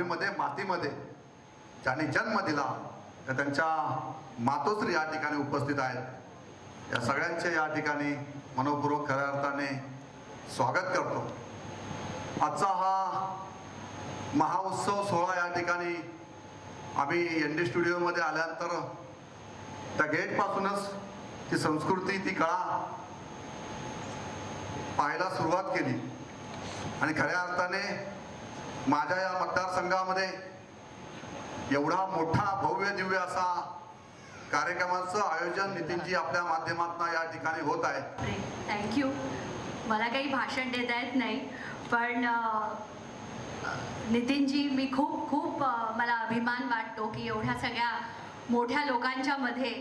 मध्ये मातीमध्ये ज्यांनी जन्म दिला तर त्यांच्या मातोश्री या ठिकाणी उपस्थित आहेत. या सगळ्यांचे या ठिकाणी मनोपूर्वक खऱ्या अर्थाने स्वागत करतो. आजचा हा महाउत्सव सोहळा या ठिकाणी आम्ही ND स्टुडिओमध्ये आल्यानंतर त्या गेटपासूनच ती संस्कृती, ती कला पाहायला सुरुवात केली आणि खऱ्या अर्थाने माझ्या या मतदारसंघामध्ये एवढा मोठा भव्य दिव्य असा कार्यक्रमाचं आयोजन नितीनजी आपल्या माध्यमातून या ठिकाणी होत आहे. थँक्यू. मला काही भाषण देता येत नाही, पण नितीनजी मी खूप मला अभिमान वाटतो की एवढ्या सगळ्या मोठ्या लोकांच्या मध्ये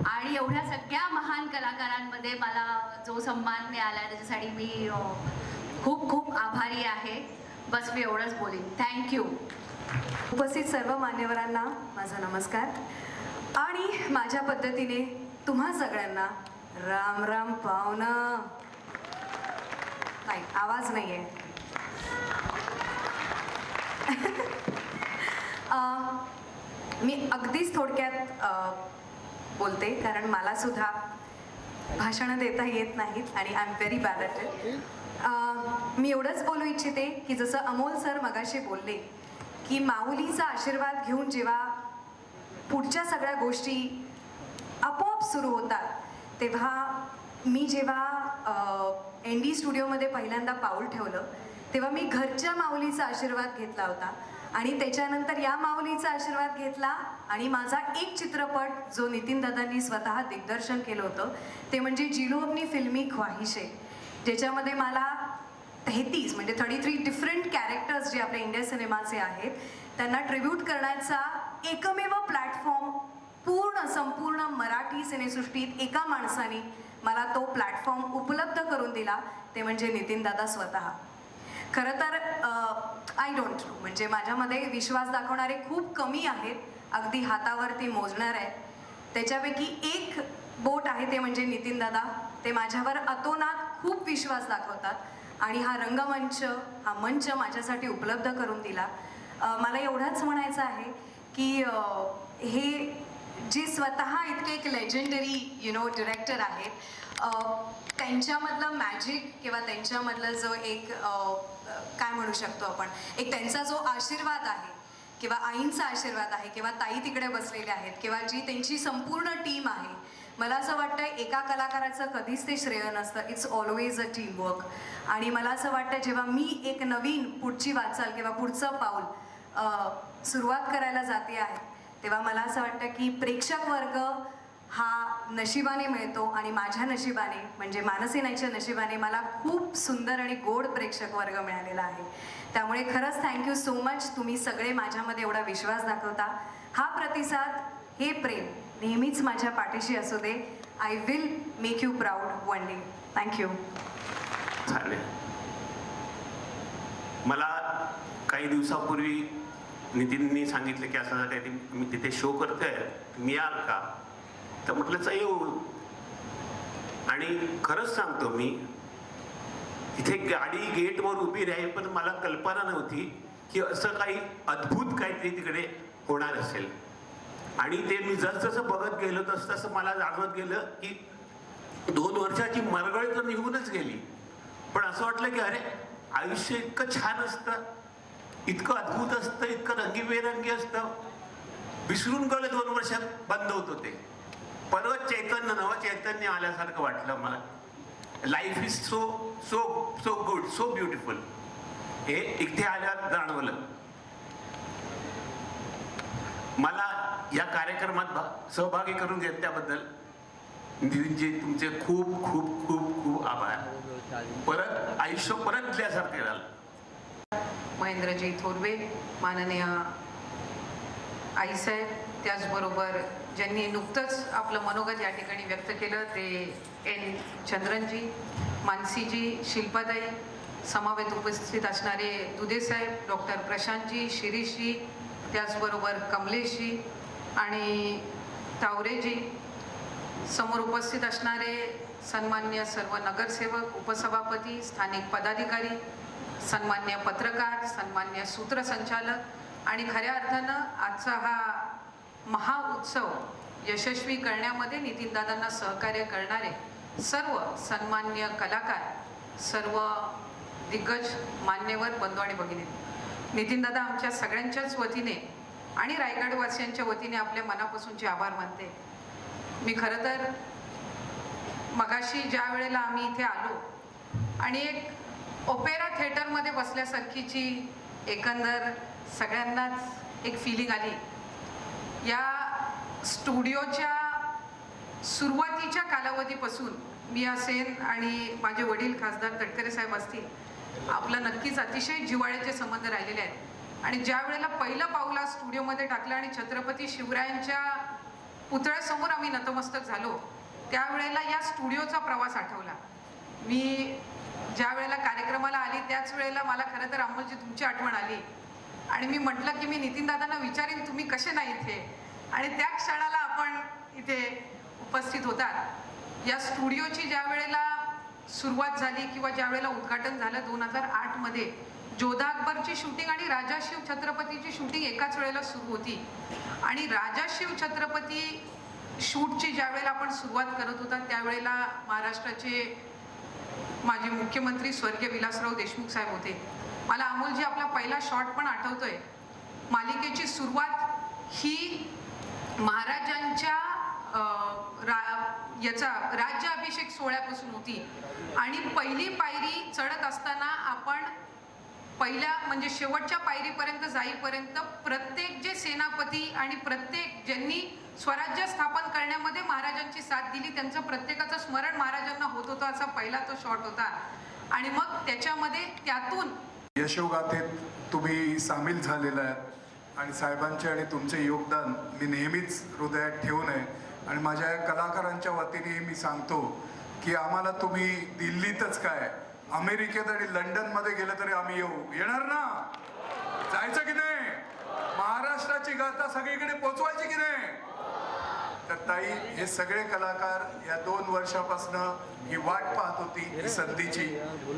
आणि एवढ्या सगळ्या महान कलाकारांमध्ये मला जो सन्मान मिळाला त्याच्यासाठी मी खूप आभारी आहे. बस मी एवढंच बोलीन. थँक्यू. उपस्थित सर्व मान्यवरांना माझा नमस्कार आणि माझ्या पद्धतीने तुम्हा सगळ्यांना राम राम पाहुणं. नाही, आवाज नाही आहे. मी अगदीच थोडक्यात बोलते कारण मला सुद्धा भाषणं देता येत नाहीत आणि I am very bad at it. मी एवढंच बोलू इच्छिते की जसं अमोल सर मगाशी बोलले की माऊलीचा आशीर्वाद घेऊन जेव्हा पुढच्या सगळ्या गोष्टी आपोआप सुरू होतात, तेव्हा मी जेव्हा ND स्टुडिओमध्ये पहिल्यांदा पाऊल ठेवलं तेव्हा मी घरच्या माऊलीचा आशीर्वाद घेतला होता आणि त्याच्यानंतर या माऊलीचा आशीर्वाद घेतला आणि माझा एक चित्रपट जो नितीन दादांनी स्वतः दिग्दर्शन केलं होतं ते म्हणजे जिलो अपनी फिल्मी ख्वाहिशे, ज्याच्यामध्ये मला 33 म्हणजे 33 डिफरंट कॅरेक्टर्स जे आपल्या इंडिया सिनेमाचे आहेत त्यांना ट्रिब्यूट करण्याचा एकमेव प्लॅटफॉर्म संपूर्ण मराठी सिनेसृष्टीत एका माणसाने मला तो प्लॅटफॉर्म उपलब्ध करून दिला, ते म्हणजे नितीन दादा स्वतः. खरं तर आय डोंट नो, म्हणजे माझ्यामध्ये विश्वास दाखवणारे खूप कमी आहेत, अगदी हातावरती मोजणार आहेत. त्याच्यापैकी एक बोट आहे ते म्हणजे नितीन दादा. ते माझ्यावर अतोनात खूप विश्वास दाखवतात आणि हा रंगमंच, हा मंच माझ्यासाठी उपलब्ध करून दिला. मला एवढंच म्हणायचं आहे की हे जे स्वतः इतके एक लेजेंडरी डिरेक्टर आहेत, त्यांच्यामधलं मॅजिक किंवा त्यांच्यामधलं जो एक काय म्हणू शकतो आपण, एक त्यांचा जो आशीर्वाद आहे किंवा आईंचा आशीर्वाद आहे किंवा ताई तिकडे बसलेल्या आहेत किंवा जी त्यांची संपूर्ण टीम आहे, मला असं वाटतं एका कलाकाराचं कधीच ते श्रेय नसतं. It's always a teamwork. आणि मला असं वाटतं जेव्हा मी एक नवीन पुढची वाटचाल किंवा पुढचं पाऊल सुरुवात करायला जाते आहे तेव्हा मला असं वाटतं की प्रेक्षक वर्ग हा नशिबाने मिळतो आणि माझ्या नशिबाने म्हणजे मानसीनाच्या नशिबाने मला खूप सुंदर आणि गोड प्रेक्षक वर्ग मिळालेला आहे. त्यामुळे खरंच थँक्यू सो मच. तुम्ही सगळे माझ्यामध्ये एवढा विश्वास दाखवता. हा प्रतिसाद, हे प्रेम नेहमीच माझ्या पाठीशी असू दे. I will make you proud one day. Thank you. चालेल. मला काही दिवसापूर्वी नितीननी सांगितलं की असं काही मी तिथे शो करतोय, मी याल का? तर म्हटलं येऊ. आणि खरंच सांगतो, मी तिथे गाडी गेटवर उभी राहील पण मला कल्पना नव्हती की असं काही अद्भुत काहीतरी तिकडे होणार असेल. आणि ते मी जसजसं बघत गेलो तसं मला जाणवत गेलं की 2 वर्षाची मरगळ तर निघूनच गेली, पण असं वाटलं की अरे आयुष्य इतकं छान असतं, इतकं अद्भुत असतं, इतकं रंगीबेरंगी असतं. विसरून गेलं 2 वर्षात बंद होत होते. परत चैतन्य, नवं चैतन्य आल्यासारखं वाटलं मला. Life is so so so good, so beautiful, हे इथे आल्यावर जाणवलं. मला या कार्यक्रमात सहभागी करून घेतल्याबद्दल नितीनजी तुमचे खूप खूप खूप खूप आभार. परत आयुष्य परत दिल्यासारखे झालं. महेंद्रजी थोरवे, माननीय आईसाहेब, त्याचबरोबर ज्यांनी नुकतंच आपलं मनोगत या ठिकाणी व्यक्त केलं ते N. चंद्रनजी, मानसीजी, शिल्पाताई, समावेत उपस्थित असणारे दुधेसाहेब, डॉक्टर प्रशांतजी, शिरीषजी, त्याचबरोबर कमलेशजी आणि तावरेजी, समोर उपस्थित असणारे सन्मान्य सर्व नगरसेवक, उपसभापती, स्थानिक पदाधिकारी, सन्मान्य पत्रकार, सन्मान्य सूत्रसंचालक आणि खऱ्या अर्थानं आजचा हा महाउत्सव यशस्वी करण्यामध्ये नितीनदादांना सहकार्य करणारे सर्व सन्माननीय कलाकार, सर्व दिग्गज मान्यवर बंधू आणि भगिनी, नितीनदादा आमच्या सगळ्यांच्याच वतीने आणि रायगडवासियांच्या वतीने आपल्या मनापासूनचे आभार मानते. मी खरं तर मगाशी ज्या वेळेला आम्ही इथे आलो आणि एक ओपेरा थिएटरमध्ये बसल्यासारखीची एकंदर सगळ्यांनाच एक फिलिंग आली. या स्टुडिओच्या सुरुवातीच्या कालावधीपासून मी असेन आणि माझे वडील खासदार तटकरे साहेब असतील, आपलं नक्कीच अतिशय जिव्हाळ्याचे संबंध राहिलेले आहेत. आणि ज्या वेळेला पहिलं पाऊल स्टुडिओमध्ये टाकलं आणि छत्रपती शिवरायांच्या पुतळ्यासमोर आम्ही नतमस्तक झालो, त्यावेळेला या स्टुडिओचा प्रवास आठवला. मी ज्या वेळेला कार्यक्रमाला आली त्याच वेळेला मला खरं तर अमोलजी तुमची आठवण आली आणि मी म्हटलं की मी नितीनदादांना विचारीन तुम्ही कसे नाही इथे, आणि त्या क्षणाला आपण इथे उपस्थित होतात. या स्टुडिओची ज्या वेळेला सुरुवात झाली किंवा ज्या वेळेला उद्घाटन झालं 2008 मध्ये, जोधा अकबरची शूटिंग आणि राजा शिव छत्रपतीची शूटिंग एकाच वेळेला सुरू होती. आणि राजा शिव छत्रपती शूटची ज्या वेळेला आपण सुरुवात करत होता त्यावेळेला महाराष्ट्राचे माजी मुख्यमंत्री स्वर्गीय विलासराव देशमुख साहेब होते. मला अमोलजी आपला पहिला शॉट पण आठवतोय. मालिकेची सुरुवात ही महाराजांच्या याचा राज्याभिषेक सोहळ्यापासून होती आणि पहिली पायरी चढत असताना आपण पहिल्या म्हणजे शेवटच्या पायरीपर्यंत जाईपर्यंत प्रत्येक जे सेनापती आणि प्रत्येक ज्यांनी स्वराज्य स्थापन करण्यामध्ये महाराजांची साथ दिली त्यांचं प्रत्येकाचं स्मरण महाराजांना होत होतं, असा पहिला तो शॉट होता. आणि मग त्याच्यामध्ये त्यातून यशोगाथेत तुम्ही सामील झालेला आहात आणि साहेबांचे आणि तुमचे योगदान मी नेहमीच हृदयात ठेवून आहे. आणि माझ्या या कलाकारांच्या वतीने मी सांगतो की आम्हाला तुम्ही दिल्लीतच काय अमेरिकेत आणि लंडनमध्ये गेलं तरी आम्ही येणार ना. जायचं की नाही? महाराष्ट्राची गाथा सगळीकडे पोचवायची की नाही? तर ताई, हे सगळे कलाकार या 2 वर्षापासून ही वाट पाहत होती ही संधीची.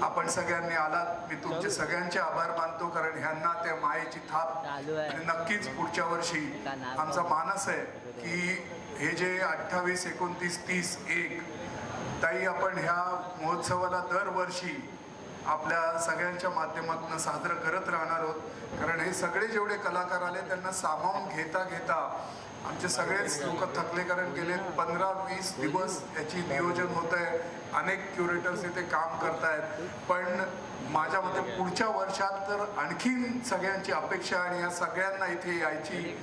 आपण सगळ्यांनी आलात, मी तुमचे सगळ्यांचे आभार मानतो, कारण ह्यांना त्या मायेची थाप. आणि नक्कीच पुढच्या वर्षी आमचा मानस आहे की हे जे 28, 29, 30, 1 ताई, आपण ह्या महोत्सवाला दरवर्षी आपल्या सगळ्यांच्या माध्यमातून साजरं करत राहणार आहोत. कारण हे सगळे जेवढे कलाकार आले त्यांना सामावून घेता घेता आमचे सगळेच लोक थकले, कारण गेले 15-20 दिवस याची नियोजन होत आहे. अनेक क्युरेटर्स इथे काम करतायत, पण माझ्या मते पुढच्या वर्षात तर आणखीन सगळ्यांची अपेक्षा आणि या सगळ्यांना इथे यायची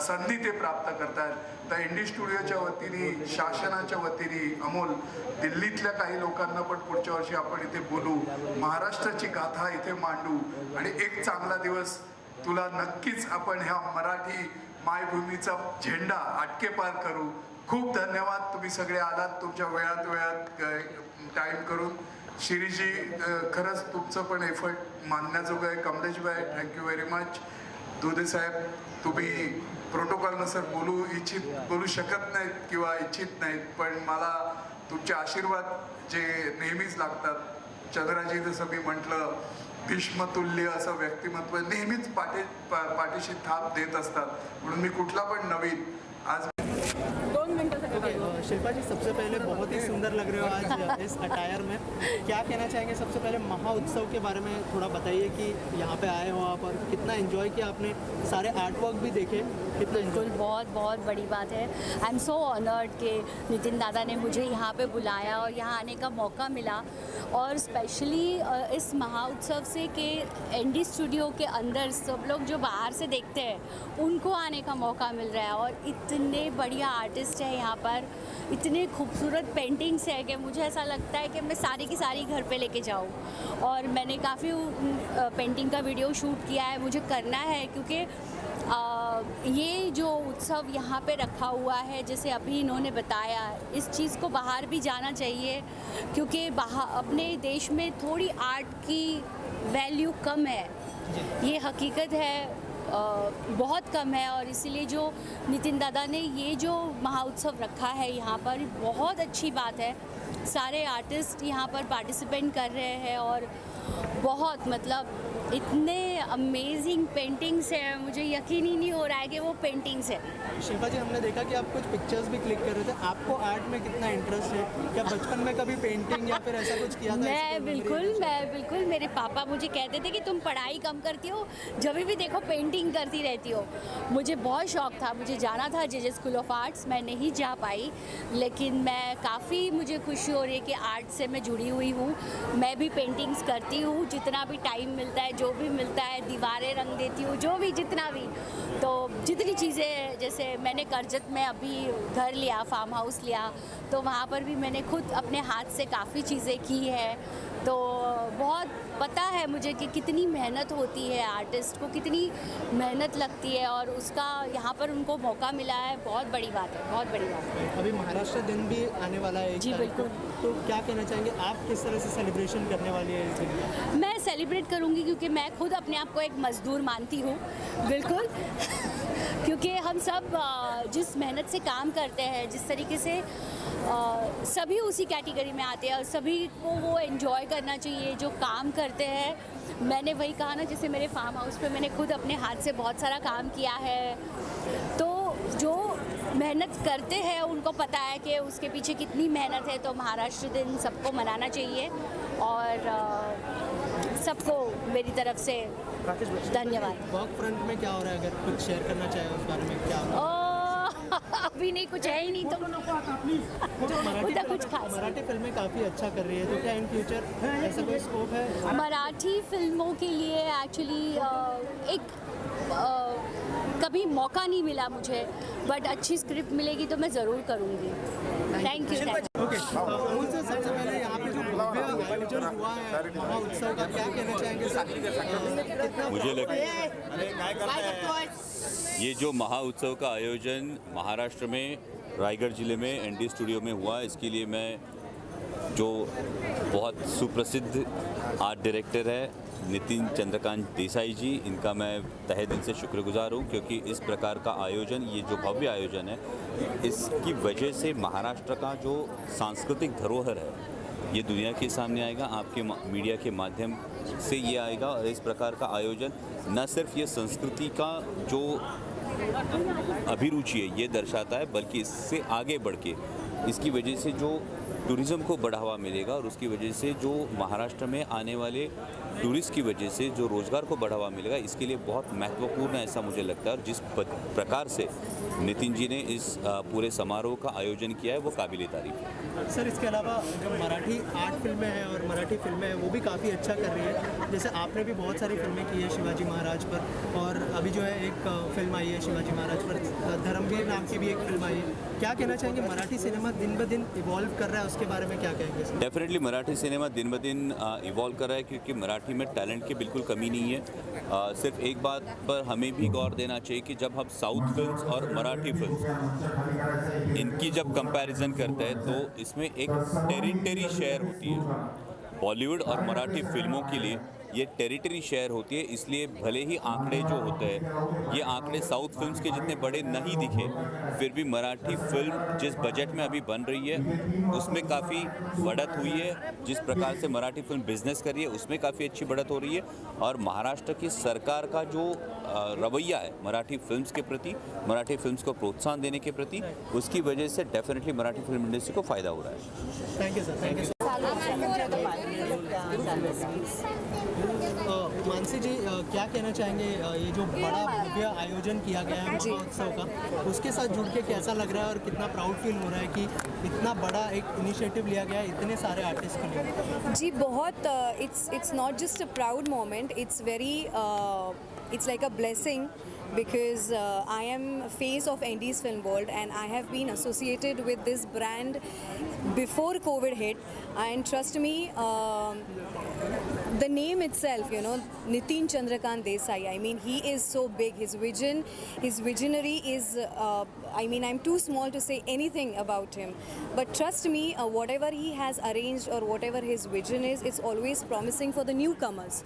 संधी ते प्राप्त करतायत. तर इंडी स्टुडिओच्या वतीने, शासनाच्या वतीने, अमोल, दिल्लीतल्या काही लोकांना पण पुढच्या वर्षी आपण इथे बोलू, महाराष्ट्राची गाथा इथे मांडू आणि एक चांगला दिवस तुला नक्कीच आपण ह्या मराठी मायभूमीचा झेंडा आटके पार करू. खूप धन्यवाद, तुम्ही सगळे आलात तुमच्या वेळात टाईम करून. शिरीजी, खरंच तुमचं पण एफर्ट मानण्याजोगं आहे. Kamleshbhai, thank you very much. दुधे साहेब, तुम्ही प्रोटोकॉलनुसार बोलू शकत नाहीत किंवा इच्छित नाहीत, पण मला तुमचे आशीर्वाद जे नेहमीच लागतात. चंद्राजी, जसं मी म्हटलं, भीष्मतुल्य असं व्यक्तिमत्व नेहमीच पाठीशी थाप देत असतात, म्हणून मी कुठला पण नवीन आज शिल्पा जी, सबसे पहले बहुत ही सुंदर लग रहे हो आज इस अटायर में. क्या कहना चाहेंगे? सबसे पहले महाउत्सव के बारे में थोड़ा बताइए कि यहाँ पे आए हो आप और कितना एंजॉय किया आपने, सारे आर्ट वर्क भी देखे, कितना बिल्कुल, बहुत बहुत बड़ी बात है. आई एम सो ऑनर्ड कि नितिन दादा ने मुझे यहाँ पे बुलाया और यहाँ आने का मौका मिला, और स्पेशली इस महाउत्सव से कि एनडी स्टूडियो के अंदर सब लोग जो बाहर से देखते हैं उनको आने का मौका मिल रहा है. और इतने बढ़िया आर्टिस्ट हैं यहाँ पर, इतने खूबसूरत पेंटिंग्स है कि मुझे ऐसा लगता है कि मैं सारी की सारी घर पे लेके जाऊँ. और मैंने काफ़ी पेंटिंग का वीडियो शूट किया है, मुझे करना है, क्योंकि ये जो उत्सव यहाँ पे रखा हुआ है, जैसे अभी इन्होंने बताया, इस चीज़ को बाहर भी जाना चाहिए, क्योंकि बाहर अपने देश में थोड़ी आर्ट की वैल्यू कम है, ये हकीकत है, बहुत कम है. और इसीलिए जो नितिन दादा ने ये जो महाउत्सव रखा है यहाँ पर, बहुत अच्छी बात है. सारे आर्टिस्ट यहाँ पर पार्टिसिपेट कर रहे हैं और बहुत मतलब इतने अमेजिंग पेंटिंग्स हैं, मुझे यकीन ही नहीं हो रहा है कि वो पेंटिंग्स है। शिल्पा जी, हमने देखा कि आप कुछ पिक्चर्स भी क्लिक कर रहे थे। आपको आर्ट में कितना इंटरेस्ट है? क्या बचपन में कभी पेंटिंग या फिर ऐसा कुछ किया था? मैं बिल्कुल मेरे पापा मुझे कहते थे कि तुम पढ़ाई कम करती हो, जब भी देखो पेंटिंग करती रहती हो। मुझे बहुत शौक था, मुझे जाना था जे स्कूल ऑफ आर्ट्स, मैं नहीं जा पाई, लेकिन मैं काफ़ी मुझे खुशी हो रही है कि आर्ट से मैं जुड़ी हुई हूँ। मैं भी पेंटिंग्स करती हूँ, जितना भी टाइम मिलता है, जो भी मिलता है, दीवारें रंग देती हूँ, जो भी जितना भी। तो जितनी चीज़ें, जैसे मैंने करजत में अभी घर लिया, फार्म हाउस लिया, तो वहाँ पर भी मैंने खुद अपने हाथ से काफ़ी चीज़ें की है। तो बहुत पता है मुझे कि कितनी मेहनत होती है, आर्टिस्ट को कितनी मेहनत लगती है, और उसका यहाँ पर उनको मौका मिला है, बहुत बड़ी बात है, बहुत बड़ी बात है। अभी महाराष्ट्र दिन भी आने वाला है। जी, बिल्कुल। तो क्या कहना चाहेंगे आप, किस तरह से सेलिब्रेशन करने वाली है इस दिन का? मैं सेलिब्रेट करूँगी क्योंकि मैं खुद अपने आप को एक मज़दूर मानती हूँ, बिल्कुल। क्योंकि हम सब जिस मेहनत से काम करते हैं, जिस तरीके से सभी उसी कैटेगरी में आते हैं और सभी को वो एंजॉय करना चाहिए जो काम करते हैं। मैंने वही कहा ना, जैसे मेरे फार्म हाउस पे मैंने खुद अपने हाथ से बहुत सारा काम किया है, तो जो मेहनत करते हैं उनको पता है कि उसके पीछे कितनी मेहनत है। तो महाराष्ट्र दिन सबको मनाना चाहिए, और सबको मेरी तरफ से धन्यवाद। वर्क फ्रंट में क्या हो रहा है, अगर कुछ शेयर करना चाहे उस बारे में क्या हो रहा है? अभी नहीं, कुछ है ही नहीं, तो उधर कुछ खास। मराठी फिल्में काफ़ी अच्छा कर रही है, तो क्या इन फ्यूचर ऐसा कोई स्कोप है? मराठी फिल्मों के लिए एक्चुअली कभी मौका नहीं मिला मुझे, बट अच्छी स्क्रिप्ट मिलेगी तो मैं ज़रूर करूँगी। Thank you. Okay, Amul sir, सबसे पहले यहाँ पे जो भव्य आयोजन हुआ है महोत्सव का, क्या कहना चाहेंगे सर? मुझे लगता है ये जो महा उत्सव का आयोजन महाराष्ट्र में रायगढ़ ज़िले में एनडी स्टूडियो में हुआ, इसके लिए मैं जो बहुत सुप्रसिद्ध आर्ट डायरेक्टर है नितिन चंद्रकांत देसाई जी, इनका मैं तहे दिल से शुक्रगुजार हूँ, क्योंकि इस प्रकार का आयोजन, ये जो भव्य आयोजन है, इसकी वजह से महाराष्ट्र का जो सांस्कृतिक धरोहर है ये दुनिया के सामने आएगा, आपके मीडिया के माध्यम से ये आएगा। और इस प्रकार का आयोजन न सिर्फ ये संस्कृति का जो अभिरुचि है ये दर्शाता है, बल्कि इससे आगे बढ़ के इसकी वजह से जो टूरिज़्म को बढ़ावा मिलेगा, और उसकी वजह से जो महाराष्ट्र में आने वाले टूरिस्ट की वजह से जो रोज़गार को बढ़ावा मिलेगा, इसके लिए बहुत महत्वपूर्ण है, ऐसा मुझे लगता है। और जिस प्रकार से नितिन जी ने इस पूरे समारोह का आयोजन किया है वो काबिल तारीफ है। सर, इसके अलावा जो मराठी आर्ट फिल्में हैं और मराठी फिल्में हैं वो भी काफ़ी अच्छा कर रही है। जैसे आपने भी बहुत सारी फिल्में की है शिवाजी महाराज पर, और अभी जो है एक फिल्म आई है शिवाजी महाराज पर, धर्मवीर नाम की भी एक फिल्म आई है। क्या कहना चाहेंगे, मराठी सिनेमा दिन ब दिन इवॉल्व कर रहा है, उसके बारे में क्या कहेंगे सर? डेफिनेटली मराठी सिनेमा दिन ब दिन इवॉल्व कर रहा है, क्योंकि मराठी में टैलेंट की बिल्कुल कमी नहीं है। सिर्फ एक बात पर हमें भी गौर देना चाहिए कि जब हम साउथ फिल्म्स और मराठी फिल्म्स इनकी जब कंपैरिजन करते हैं तो इसमें एक टेरिटरी शेयर होती है। बॉलीवुड और मराठी फिल्मों के लिए ये टेरिटरी शेयर होती है, इसलिए भले ही आंकड़े जो होते हैं ये आंकड़े साउथ फिल्म्स के जितने बड़े नहीं दिखे, फिर भी मराठी फिल्म जिस बजट में अभी बन रही है उसमें काफ़ी बढ़त हुई है। जिस प्रकार से मराठी फिल्म बिजनेस कर रही है उसमें काफ़ी अच्छी बढ़त हो रही है। और महाराष्ट्र की सरकार का जो रवैया है मराठी फिल्म्स के प्रति, मराठी फिल्म्स को प्रोत्साहन देने के प्रति, उसकी वजह से डेफिनेटली मराठी फिल्म इंडस्ट्री को फ़ायदा हो रहा है। Thank you sir, thank you. Mansi ji, क्या कहना चाहेंगे, ये जो बड़ा भव्य आयोजन किया गया है महोत्सव का, उसके साथ जुड़ के कैसा लग रहा है और कितना प्राउड फील हो रहा है कि इतना बड़ा एक इनिशिएटिव लिया गया है इतने सारे आर्टिस्ट के लिए? जी बहुत, it's not just a proud moment, it's very it's like a blessing, because I am face of Indies Film World and I have been associated with this brand before COVID hit, and trust me, the name itself, you know, Nitin Chandrakant Desai, I mean, he is so big, his vision, his visionary is, I mean, I'm too small to say anything about him, but trust me, whatever he has arranged or whatever his vision is, it's always promising for the newcomers.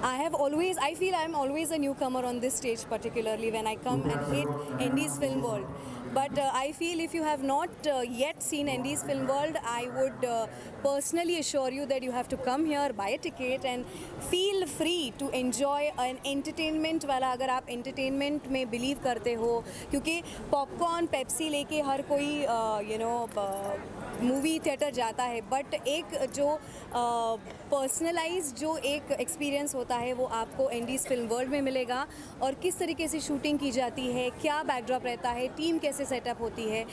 I feel I'm always a newcomer on this stage, particularly when I come and hit Indies Film World. But I feel if you have not yet seen Indies Film World, I would personally assure you that you have to come here, buy a ticket and feel free to enjoy an entertainment वाला, अगर आप entertainment में believe करते हो, क्योंकि popcorn Pepsi लेके हर कोई movie theatre जाता है, बट एक जो पर्सनलाइज जो एक एक्सपीरियंस होता है वो आपको इंडीज़ फिल्म वर्ल्ड में मिलेगा। और किस तरीके से शूटिंग की जाती है, क्या बैकड्रॉप रहता है, टीम कैसे सेटअप होती है,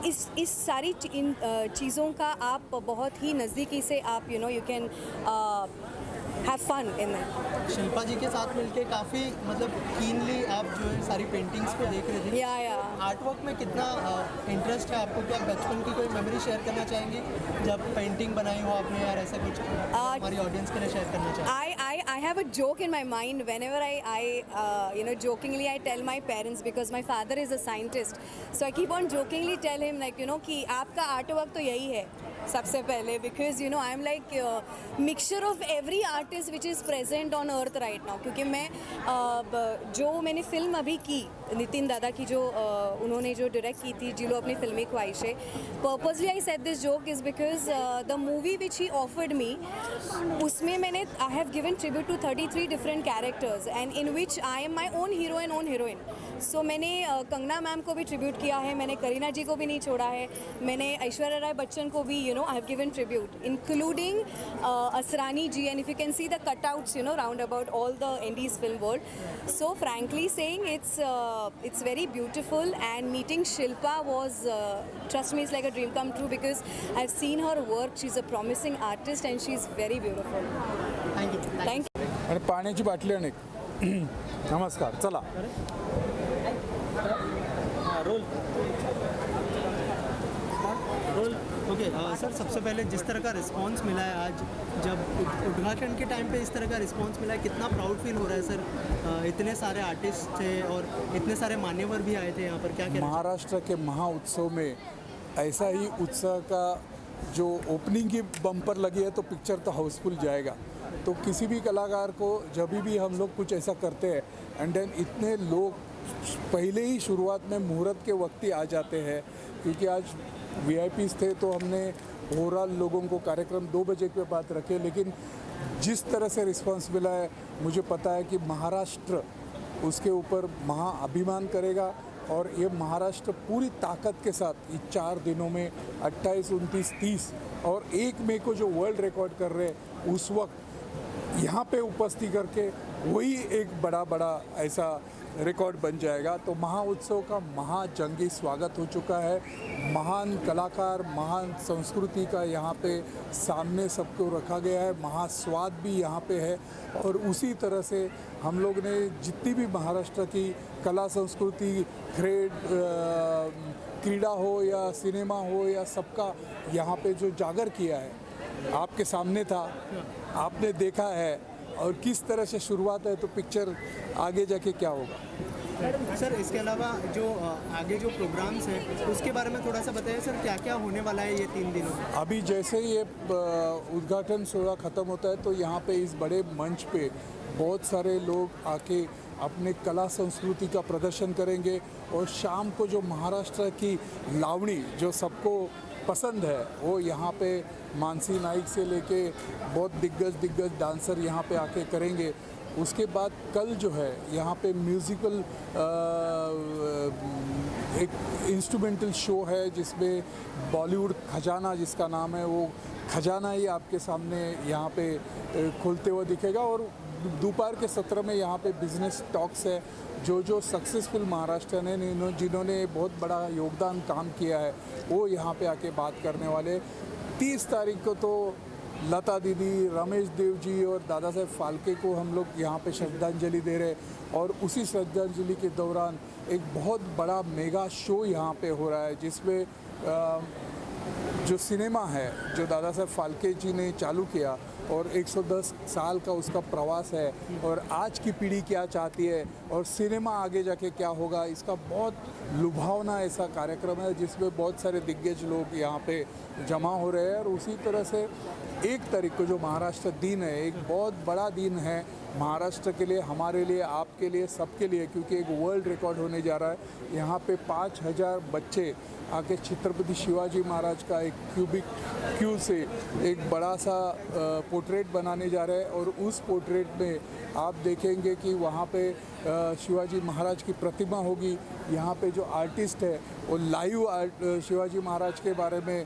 इस सारी इन चीज़ों का आप बहुत ही नज़दीकी से आप you can have fun in that. Shilpa ji के साथ मिलके काफ़ी मतलब कीनली आप जो है सारी पेंटिंग्स को देख रहे थे। या आर्ट वर्क में कितना इंटरेस्ट है आपको? क्या बचपन की कोई मेमोरी शेयर करना चाहेंगी जब पेंटिंग बनाई हो आपने, यार ऐसा कुछ हमारी ऑडियंस के लिए शेयर करना चाहेंगे? I have a joke in my mind whenever I jokingly I tell my parents, because my father is a scientist, so I keep on jokingly tell him like कि आपका आर्ट वर्क तो यही है सबसे पहले, because I am like mixture of every artist which is present on earth right now। क्योंकि मैं जो मैंने फिल्म अभी की नितिन दादा की, जो उन्होंने जो डायरेक्ट की थी जिलो अपनी फिल्मी ख्वाहिशें, purposely I said this joke is because the movie which he offered me, उसमें मैंने I have given tribute to 33 different characters and in which I am my own hero and own heroine. So मैंने Kangana ma'am को भी tribute किया है, मैंने करीना जी को भी नहीं छोड़ा है, मैंने ऐश्वर्या राय बच्चन को भी I have given tribute, including Asrani ji, and if you can see the cutouts round about all the indies film world. So frankly saying it's very beautiful, and meeting Shilpa was trust me, it's like a dream come true, because I've seen her work. She's a promising artist and she's very beautiful. Thank you. आणि पाण्याची बाटली अनेक नमस्कार, चला role okay. Sir, सबसे पहले जिस तरह का रिस्पांस मिला है आज, जब उद्घाटन के टाइम पे इस तरह का रिस्पांस मिला है, कितना प्राउड फील हो रहा है सर? इतने सारे आर्टिस्ट थे और इतने सारे मान्यवर भी आए थे यहाँ पर, क्या क्या महाराष्ट्र के महाउत्सव में ऐसा ही उत्साह का जो ओपनिंग की बम्पर लगी है तो पिक्चर तो हाउसफुल जाएगा। तो किसी भी कलाकार को जब भी हम लोग कुछ ऐसा करते हैं एंड देन इतने लोग पहले ही शुरुआत में मुहूर्त के वक्त ही आ जाते हैं, क्योंकि आज VIPs थे तो हमने ओवरऑल लोगों को कार्यक्रम 2 बजे के बाद रखे, लेकिन जिस तरह से रिस्पांस मिला है मुझे पता है कि महाराष्ट्र उसके ऊपर महा अभिमान करेगा। और ये महाराष्ट्र पूरी ताकत के साथ इस 4 दिनों में 28, 29, 30 और 1 मई को जो वर्ल्ड रिकॉर्ड कर रहे हैं उस वक्त यहाँ पे उपस्थित करके वही एक बड़ा ऐसा रिकॉर्ड बन जाएगा। तो महाउत्सव का महाजंगी स्वागत हो चुका है। महान कलाकार, महान संस्कृति का यहाँ पे सामने सबको रखा गया है, महास्वाद भी यहाँ पे है। और उसी तरह से हम लोग ने जितनी भी महाराष्ट्र की कला संस्कृति, क्रीड़ा हो या सिनेमा हो या सबका यहाँ पे जो जागर किया है आपके सामने था, आपने देखा है। और किस तरह से शुरुआत है तो पिक्चर आगे जाके क्या होगा। सर, इसके अलावा जो आगे जो प्रोग्राम्स हैं उसके बारे में थोड़ा सा बताइए सर, क्या क्या होने वाला है ये 3 दिनों में? अभी जैसे ही ये उद्घाटन सोहरा ख़त्म होता है तो यहाँ पे इस बड़े मंच पे बहुत सारे लोग आके अपने कला संस्कृति का प्रदर्शन करेंगे। और शाम को जो महाराष्ट्र की लावणी जो सबको पसंद है वो यहाँ पे मानसी नाइक से लेके बहुत दिग्गज डांसर यहाँ पे आके करेंगे। उसके बाद कल जो है यहाँ पे म्यूज़िकल एक इंस्ट्रूमेंटल शो है जिसमें बॉलीवुड खजाना जिसका नाम है, वो खजाना ही आपके सामने यहाँ पे खुलते हुए दिखेगा। और दोपहर के सत्र में यहाँ पे बिजनेस टॉक्स है। जो सक्सेसफुल महाराष्ट्र ने जिन्होंने बहुत बड़ा योगदान काम किया है वो यहाँ पे आके बात करने वाले। 30 तारीख को तो लता दीदी, रमेश देव जी और दादा साहेब फाल्के को हम लोग यहाँ पे श्रद्धांजलि दे रहे। और उसी श्रद्धांजलि के दौरान एक बहुत बड़ा मेगा शो यहाँ पे हो रहा है जिसमें जो सिनेमा है जो दादा साहेब फाल्के जी ने चालू किया और 110 साल का उसका प्रवास है और आज की पीढ़ी क्या चाहती है और सिनेमा आगे जाके क्या होगा, इसका बहुत लुभावना ऐसा कार्यक्रम है जिसमें बहुत सारे दिग्गज लोग यहाँ पे जमा हो रहे हैं। और उसी तरह से 1 तारीख को जो महाराष्ट्र दिन है, एक बहुत बड़ा दिन है महाराष्ट्र के लिए, हमारे लिए, आपके लिए, सबके लिए, क्योंकि एक वर्ल्ड रिकॉर्ड होने जा रहा है। यहाँ पे 5000 बच्चे आके छत्रपति शिवाजी महाराज का एक क्यू से एक बड़ा सा पोर्ट्रेट बनाने जा रहे हैं। और उस पोर्ट्रेट में आप देखेंगे कि वहाँ पे शिवाजी महाराज की प्रतिमा होगी। यहाँ पे जो आर्टिस्ट है वो लाइव शिवाजी महाराज के बारे में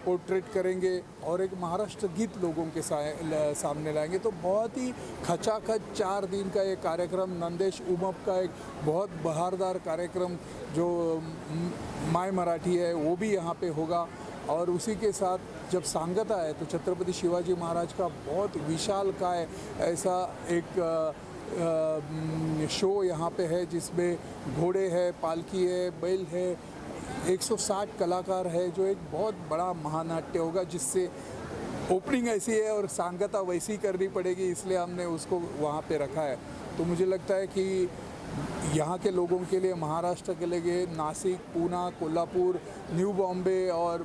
पोर्ट्रेट करेंगे और एक महाराष्ट्र गीत लोगों के सामने लाएंगे। तो बहुत ही खचाखच 4 दिन का ये कार्यक्रम, नंदेश उमप का एक बहुत बहारदार कार्यक्रम जो माय मराठी है वो भी यहाँ पे होगा। और उसी के साथ जब सांगता है तो छत्रपति शिवाजी महाराज का बहुत विशाल काय ऐसा एक शो यहाँ पे है, जिसमें घोड़े है, पालकी है, बैल है, 160 कलाकार है, जो एक बहुत बड़ा महानाट्य होगा, जिससे ओपनिंग ऐसी है और सांगता वैसी करनी पड़ेगी, इसलिए हमने उसको वहाँ पे रखा है। तो मुझे लगता है कि यहाँ के लोगों के लिए, महाराष्ट्र के लिए, नासिक, पूना, कोल्हापुर, न्यू बॉम्बे और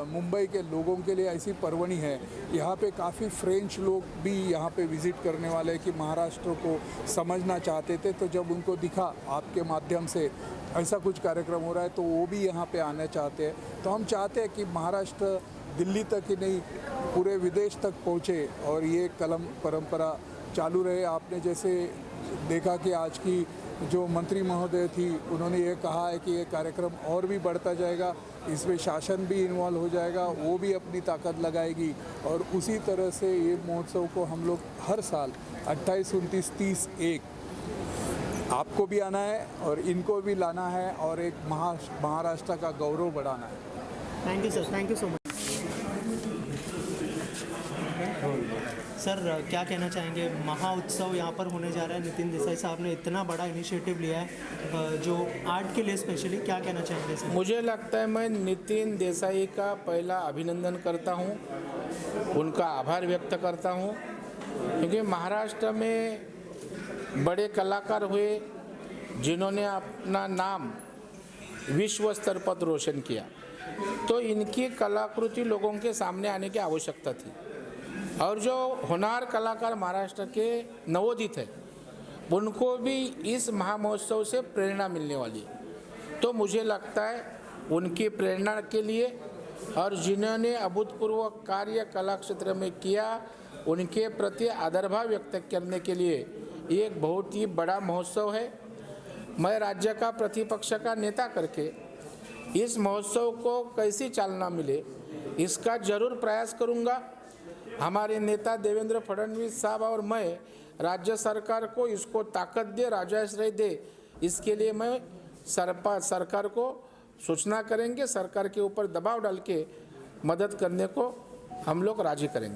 मुंबई के लोगों के लिए ऐसी परवणी है। यहाँ पे काफ़ी फ्रेंच लोग भी यहाँ पे विज़िट करने वाले हैं कि महाराष्ट्र को समझना चाहते थे, तो जब उनको दिखा आपके माध्यम से ऐसा कुछ कार्यक्रम हो रहा है तो वो भी यहाँ पे आना चाहते हैं। तो हम चाहते हैं कि महाराष्ट्र दिल्ली तक ही नहीं पूरे विदेश तक पहुँचे और ये कलम परंपरा चालू रहे। आपने जैसे देखा कि आज की जो मंत्री महोदय थी, उन्होंने ये कहा है कि ये कार्यक्रम और भी बढ़ता जाएगा, इसमें शासन भी इन्वॉल्व हो जाएगा, वो भी अपनी ताकत लगाएगी। और उसी तरह से ये महोत्सव को हम लोग हर साल 28, 29, 30, 1 आपको भी आना है और इनको भी लाना है और एक महाराष्ट्र का गौरव बढ़ाना है। Thank you sir, thank you so much. Sir क्या कहना चाहेंगे, महाउत्सव यहाँ पर होने जा रहा है, नितिन देसाई साहब ने इतना बड़ा इनिशिएटिव लिया है जो आर्ट के लिए स्पेशली, क्या कहना चाहेंगे सर? मुझे लगता है मैं नितिन देसाई का पहला अभिनंदन करता हूँ, उनका आभार व्यक्त करता हूँ, क्योंकि महाराष्ट्र में बड़े कलाकार हुए जिन्होंने अपना नाम विश्व स्तर पर रोशन किया, तो इनकी कलाकृति लोगों के सामने आने की आवश्यकता थी। और जो होनहार कलाकार महाराष्ट्र के नवोदित हैं, उनको भी इस महामहोत्सव से प्रेरणा मिलने वाली है। तो मुझे लगता है उनकी प्रेरणा के लिए और जिन्होंने अभूतपूर्व कार्य कला क्षेत्र में किया, उनके प्रति आदरभाव व्यक्त करने के लिए ये एक बहुत ही बड़ा महोत्सव है। मैं राज्य का प्रतिपक्ष का नेता करके इस महोत्सव को कैसी चालना मिले, इसका जरूर प्रयास करूँगा। हमारे नेता देवेंद्र फडणवीस साहब और मैं राज्य सरकार को इसको ताकत दे, राजश्रय दे, इसके लिए मैं सरकार को सूचना करेंगे, सरकार के ऊपर दबाव डाल के मदद करने को हम लोग राजी करेंगे।